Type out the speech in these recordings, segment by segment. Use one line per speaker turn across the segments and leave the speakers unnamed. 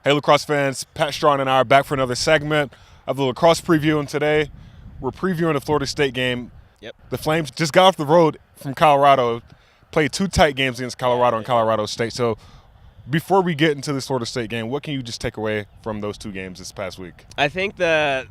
Hey, Lacrosse fans, Pat Strawn and I are back for another segment of the Lacrosse preview, and today we're previewing the Florida State game.
Yep.
The Flames just got off the road from Colorado, played two tight games against Colorado and Colorado State. So before we get into this Florida State game, what can you just take away from those two games this past week?
I think the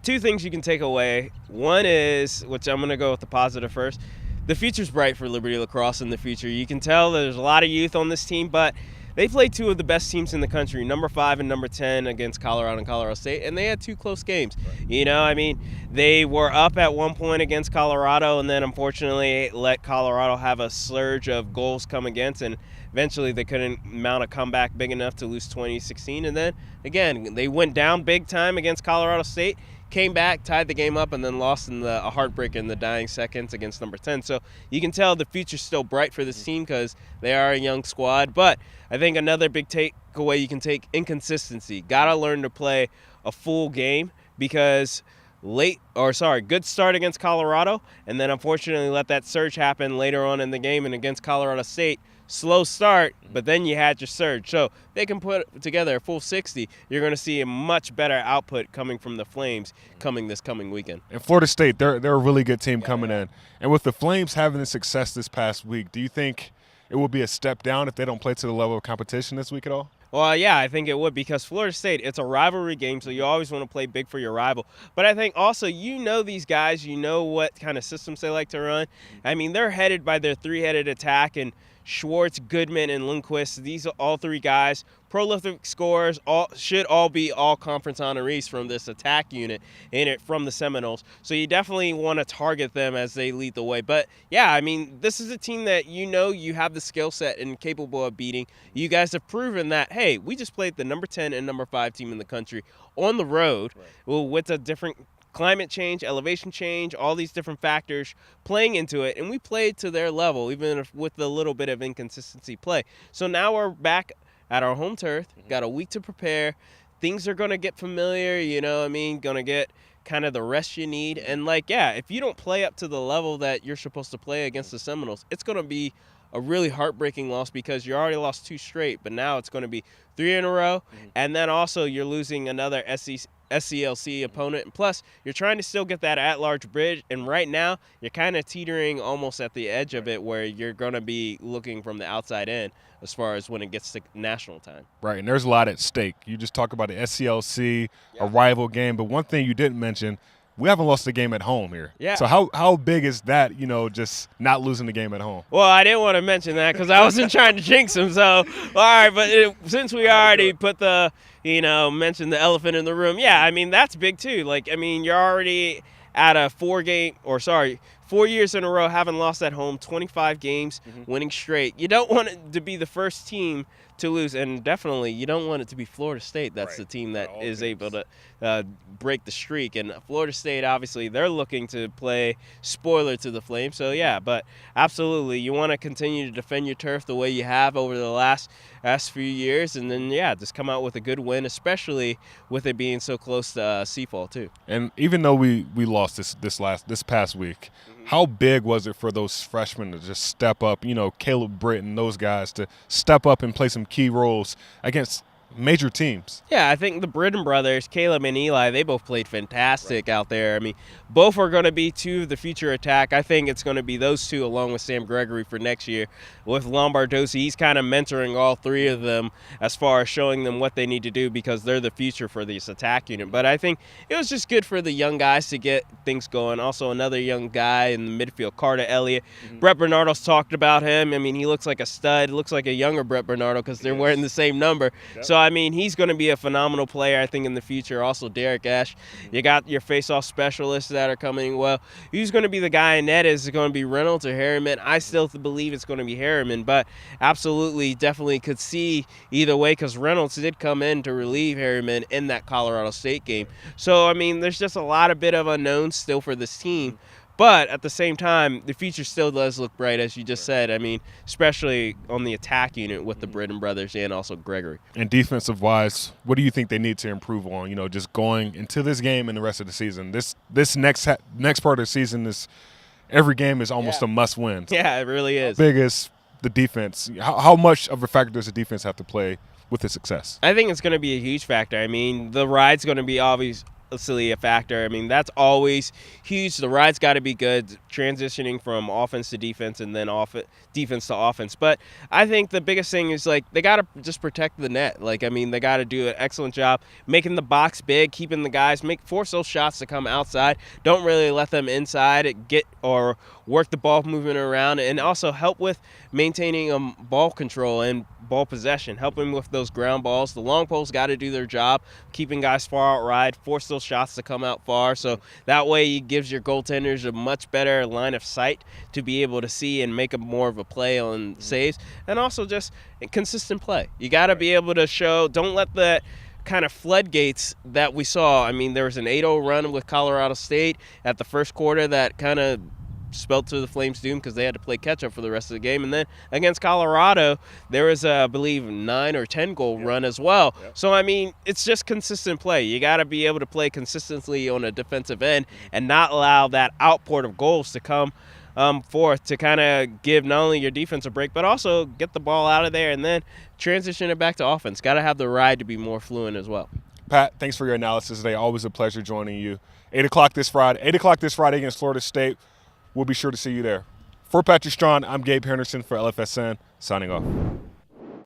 two things you can take away. One is, which I'm going to go with the positive first, the future's bright for Liberty Lacrosse in the future. You can tell there's a lot of youth on this team, but they played two of the best teams in the country, number 5 and number 10 against Colorado and Colorado State, and they had two close games. They were up at one point against Colorado, and then unfortunately let Colorado have a surge of goals come against, and eventually they couldn't mount a comeback big enough to lose 2016. And then, again, they went down big time against Colorado State, came back, tied the game up, and then lost in a heartbreak in the dying seconds against number 10. So you can tell the future's still bright for this team because they are a young squad. But I think another big takeaway you can take, inconsistency. Got to learn to play a full game because good start against Colorado, and then unfortunately let that surge happen later on in the game and against Colorado State. Slow start, but then you had your surge. So they can put together a full 60. You're going to see a much better output coming from the Flames this coming weekend.
And Florida State, they're a really good team coming in. And with the Flames having the success this past week, do you think it will be a step down if they don't play to the level of competition this week at all?
Well, yeah, I think it would, because Florida State, it's a rivalry game, so you always want to play big for your rival. But I think also these guys, what kind of systems they like to run. I mean, they're headed by their three-headed attack, and Schwartz, Goodman, and Lundqvist, these are all three guys, prolific scorers, should all be all-conference honorees from this attack unit from the Seminoles. So you definitely want to target them as they lead the way. But, yeah, I mean, this is a team that you have the skill set and capable of beating. You guys have proven that, hey, we just played the number 10 and number 5 team in the country on the road with a different climate change, elevation change, all these different factors playing into it, and we played to their level, even with a little bit of inconsistency play. So now we're back at our home turf, got a week to prepare. Things are going to get familiar, going to get kind of the rest you need. And, if you don't play up to the level that you're supposed to play against the Seminoles, it's going to be a really heartbreaking loss because you already lost 2 straight, but now it's going to be 3 in a row, and then also you're losing another SCLC opponent, and plus you're trying to still get that at-large bridge, and right now you're kind of teetering almost at the edge of it where you're going to be looking from the outside in as far as when it gets to national time.
Right, and there's a lot at stake. You just talk about the SCLC, a rival game, but one thing you didn't mention, we haven't lost a game at home here.
Yeah.
So how big is that, just not losing the game at home?
Well, I didn't want to mention that because I wasn't trying to jinx him. So, all right, but since we already put mentioned the elephant in the room, yeah, I mean, that's big too. You're already at a 4 years in a row having lost at home, 25 games, winning straight. You don't want it to be the first team to lose, and definitely you don't want it to be Florida State. That's the team that is able to break the streak. And Florida State, obviously, they're looking to play spoiler to the Flames. So, yeah, but absolutely, you want to continue to defend your turf the way you have over the last few years, and then, just come out with a good win, especially with it being so close to Seafall, too.
And even though we lost this past week, how big was it for those freshmen to just step up, Caleb Britt and those guys to step up and play some key roles against major teams?
Yeah, I think the Britton brothers, Caleb and Eli, they both played fantastic out there. I mean, both are going to be two of the future attack. I think it's going to be those two along with Sam Gregory for next year. With Lombardozzi, he's kind of mentoring all three of them as far as showing them what they need to do because they're the future for this attack unit. But I think it was just good for the young guys to get things going. Also, another young guy in the midfield, Carter Elliott. Brett Bernardo's talked about him. I mean, he looks like a stud. Looks like a younger Brett Bernardo because they're wearing the same number. Yep. So, I mean, he's going to be a phenomenal player, I think, in the future. Also, Derek Ash. You got your face-off specialists that are coming. Well, who's going to be the guy in net? Is it going to be Reynolds or Harriman? I still believe it's going to be Harriman, but absolutely, definitely could see either way because Reynolds did come in to relieve Harriman in that Colorado State game. So, I mean, there's just a lot of bit of unknowns still for this team. But at the same time, the future still does look bright, as you just said. I mean, especially on the attack unit with the Britton brothers and also Gregory.
And defensive-wise, what do you think they need to improve on, just going into this game and the rest of the season? This next part of the season, every game is almost a must-win.
Yeah, it really is.
How big is the defense? How much of a factor does the defense have to play with the success?
I think it's going to be a huge factor. I mean, the ride's going to be obviously a factor. I mean, that's always huge. The ride's got to be good, transitioning from offense to defense and then defense to offense. But I think the biggest thing is, like, they got to just protect the net. Like, I mean, they got to do an excellent job making the box big, keeping the guys, force those shots to come outside. Don't really let them inside get or work the ball movement around, and also help with maintaining ball control and ball possession, helping with those ground balls. The long poles got to do their job, keeping guys far out wide, force those shots to come out far. So that way it gives your goaltenders a much better line of sight to be able to see and make more of a play on saves. And also just consistent play. You got to be able to show, don't let the kind of floodgates that we saw. I mean, there was an 8-0 run with Colorado State at the first quarter that kind of spelled to the Flames' doom because they had to play catch-up for the rest of the game. And then against Colorado, there was, I believe, 9 or 10 goal run as well. Yep. So, I mean, it's just consistent play. You got to be able to play consistently on a defensive end and not allow that outport of goals to come forth to kind of give not only your defense a break, but also get the ball out of there and then transition it back to offense. Got to have the ride to be more fluent as well.
Pat, thanks for your analysis today. Always a pleasure joining you. 8 o'clock this Friday against Florida State. We'll be sure to see you there. For Patrick Strachan, I'm Gabe Henderson for LFSN, signing off.